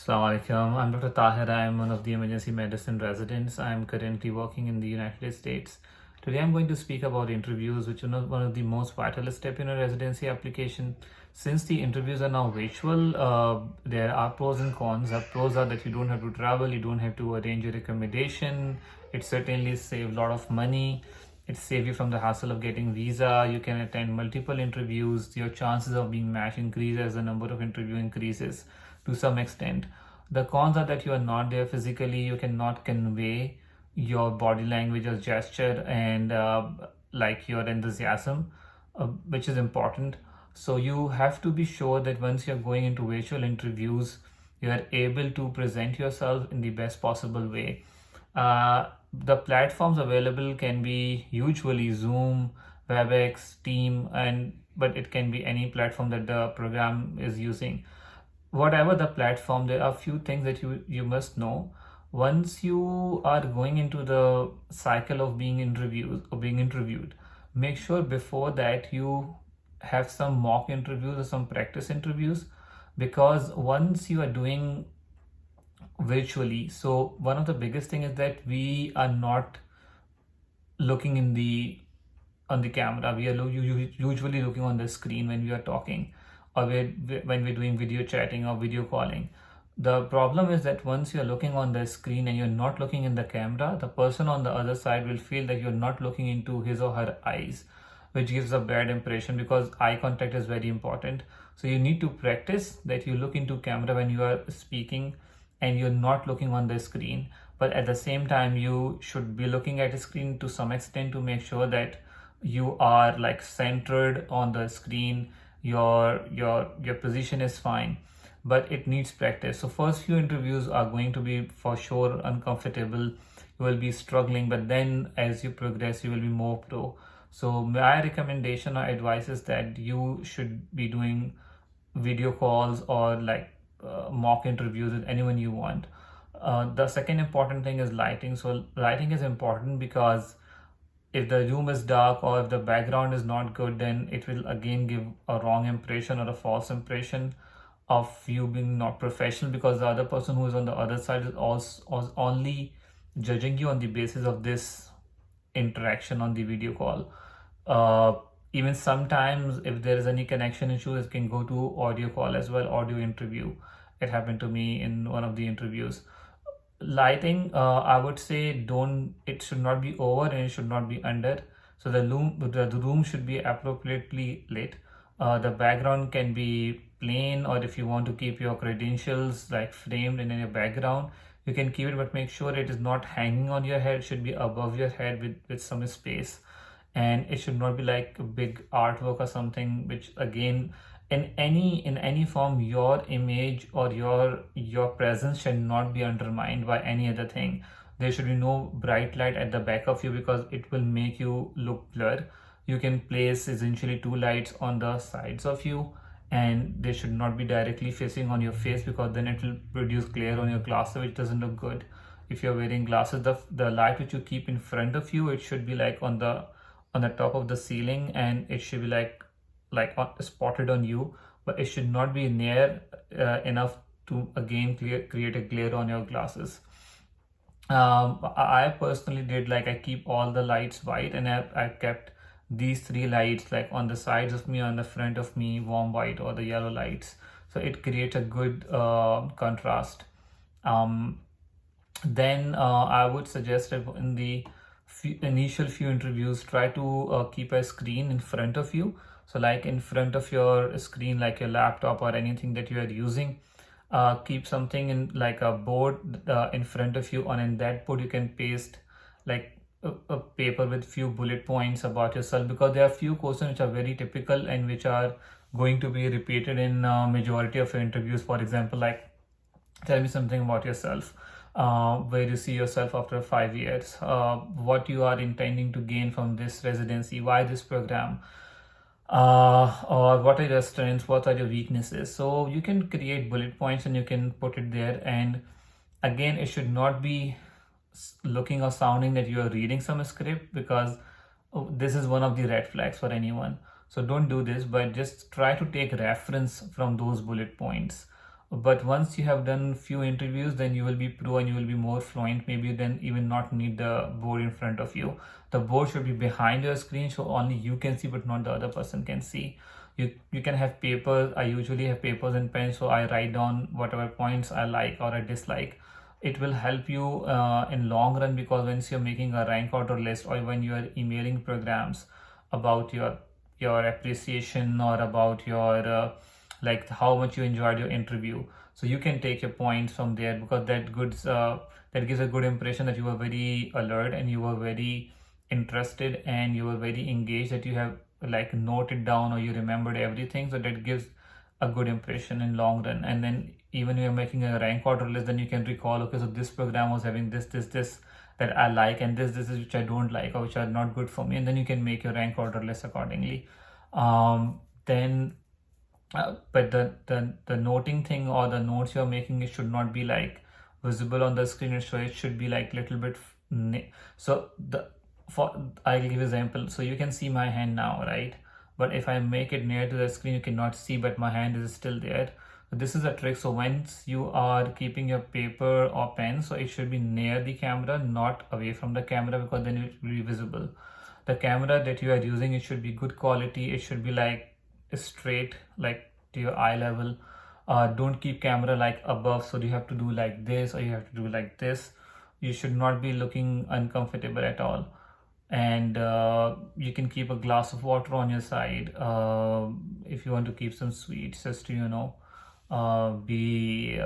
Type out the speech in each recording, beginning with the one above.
Assalamu alaikum. I'm Dr. Tahir. I'm one of the emergency medicine residents. I'm currently working in the United States. Today I'm going to speak about interviews, which are one of the most vital step in a residency application. Since the interviews are now virtual, there are pros and cons. The pros are that you don't have to travel, you don't have to arrange your accommodation. It certainly saves a lot of money. It saves you from the hassle of getting visa. You can attend multiple interviews. Your chances of being matched increase as the number of interview increases to some extent. The cons are that you are not there physically. You cannot convey your body language or gesture and like your enthusiasm, which is important. So you have to be sure that once you're going into virtual interviews, you are able to present yourself in the best possible way. The platforms available can be usually Zoom, WebEx, Team, and but it can be any platform that the program is using. Whatever the platform, there are few things that you must know. Once you are going into the cycle of being interviewed, make sure before that you have some mock interviews or some practice interviews, because once you are doing virtually, so one of the biggest thing is that we are not looking in the on the camera. We are usually looking on the screen when we are talking, or when we're doing video chatting or video calling. The problem is that once you're looking on the screen and you're not looking in the camera, the person on the other side will feel that you're not looking into his or her eyes, which gives a bad impression, because eye contact is very important. So you need to practice that you look into camera when you are speaking and you're not looking on the screen. But at the same time, you should be looking at the screen to some extent to make sure that you are like centered on the screen. Your position is fine, but it needs practice. So first few interviews are going to be for sure uncomfortable. You will be struggling, but then as you progress, you will be more pro. So my recommendation or advice is that you should be doing video calls or like mock interviews with anyone you want. The second important thing is lighting. So lighting is important because if the room is dark or if the background is not good, then it will again give a wrong impression or a false impression of you being not professional, because the other person who is on the other side is also only judging you on the basis of this interaction on the video call. Even sometimes if there is any connection issues, it can go to audio call as well, audio interview. It happened to me in one of the interviews. Lighting, I would say it should not be over and it should not be under. So the room should be appropriately lit. The background can be plain, or if you want to keep your credentials like framed in your background, you can keep it, but make sure it is not hanging on your head. It should be above your head with some space, and it should not be like a big artwork or something, which again, in any form, your image or your presence should not be undermined by any other thing. There should be no bright light at the back of you, because it will make you look blur. You can place essentially two lights on the sides of you, and they should not be directly facing on your face, because then it will produce glare on your glasses, which doesn't look good. If you're wearing glasses, the light which you keep in front of you, it should be like on the top of the ceiling, and it should be like spotted on you, but it should not be near enough to again create a glare on your glasses. I personally did like, I keep all the lights white, and I kept these three lights like on the sides of me, on the front of me, warm white, or the yellow lights. So it creates a good contrast. Then I would suggest that in the initial few interviews, try to keep a screen in front of you. So like in front of your screen, like your laptop or anything that you are using, keep something in like a board in front of you, and in that board you can paste like a paper with few bullet points about yourself, because there are few questions which are very typical and which are going to be repeated in majority of your interviews. For example, like, tell me something about yourself. Where you see yourself after 5 years, what you are intending to gain from this residency, why this program, or what are your strengths, what are your weaknesses. So you can create bullet points and you can put it there. And again, it should not be looking or sounding that you are reading some script, because this is one of the red flags for anyone. So don't do this, but just try to take reference from those bullet points. But once you have done few interviews, then you will be pro and you will be more fluent. Maybe you then even not need the board in front of you. The board should be behind your screen, so only you can see, but not the other person can see. You can have papers. I usually have papers and pens, so I write down whatever points I like or I dislike. It will help you in long run, because once you're making a rank order list, or when you are emailing programs about your appreciation, or about your like how much you enjoyed your interview, so you can take your points from there, because that gives a good impression that you were very alert and you were very interested and you were very engaged, that you have like noted down or you remembered everything. So that gives a good impression in long run. And then even when you're making a rank order list, then you can recall, okay, so this program was having this that I like, and this is which I don't like or which are not good for me, and then you can make your rank order list accordingly. Then but the noting thing or the notes you're making, it should not be like visible on the screen, so it should be like little bit so the for I'll give example. So you can see my hand now, right? But if I make it near to the screen, you cannot see, but my hand is still there. So this is a trick. So once you are keeping your paper or pen, so it should be near the camera, not away from the camera, because then it will be visible. The camera that you are using, it should be good quality. It should be like straight, like to your eye level. Don't keep camera like above, so you have to do like this or you have to do like this. You should not be looking uncomfortable at all. And you can keep a glass of water on your side if you want to keep some sweets, just to be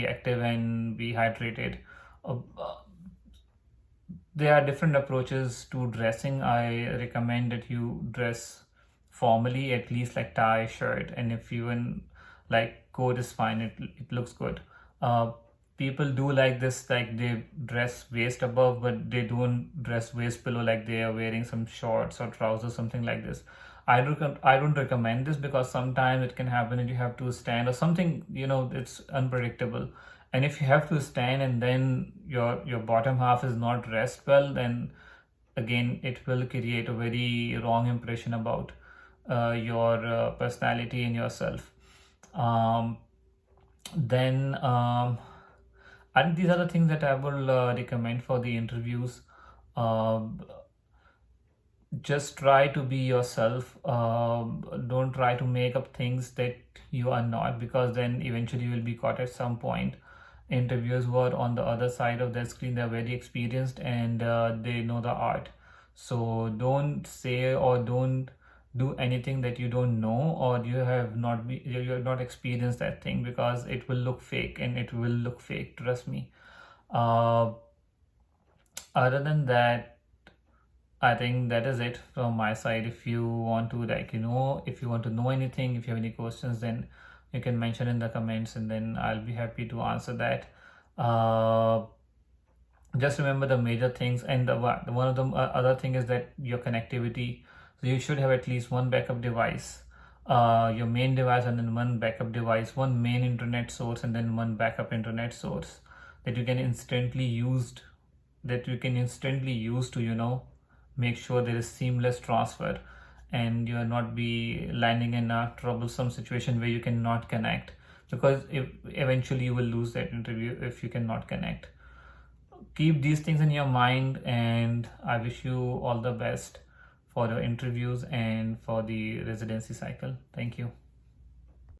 active and be hydrated. uh, there are different approaches to dressing. I recommend that you dress formally, at least like tie, shirt, and if even like coat is fine. It looks good. Uh, People do like this, like they dress waist above, but they don't dress waist below, like they are wearing some shorts or trousers, something like this. I don't recommend this, because sometimes it can happen and you have to stand or something. It's unpredictable. And if you have to stand and then your bottom half is not dressed well, then again it will create a very wrong impression about your personality and yourself. um, then and these are the things that I will recommend for the interviews. um, just try to be yourself. Don't try to make up things that you are not, because then eventually you will be caught at some point. Interviewers who are on the other side of the screen, they're very experienced and they know the art. So don't say or don't do anything that you don't know, or you have not experienced that thing, because it will look fake, and it will look fake, trust me. uh, Other than that, I think that is it from my side. If you want to if you want to know anything, if you have any questions, then you can mention in the comments, and then I'll be happy to answer that. Uh, just remember the major things, and one of the other thing is that your connectivity. So you should have at least one backup device, your main device, and then one backup device, one main internet source, and then one backup internet source that you can instantly use to make sure there is seamless transfer, and you are not be landing in a troublesome situation where you cannot connect, because if eventually you will lose that interview if you cannot connect. Keep these things in your mind, and I wish you all the best for your interviews and for the residency cycle. Thank you.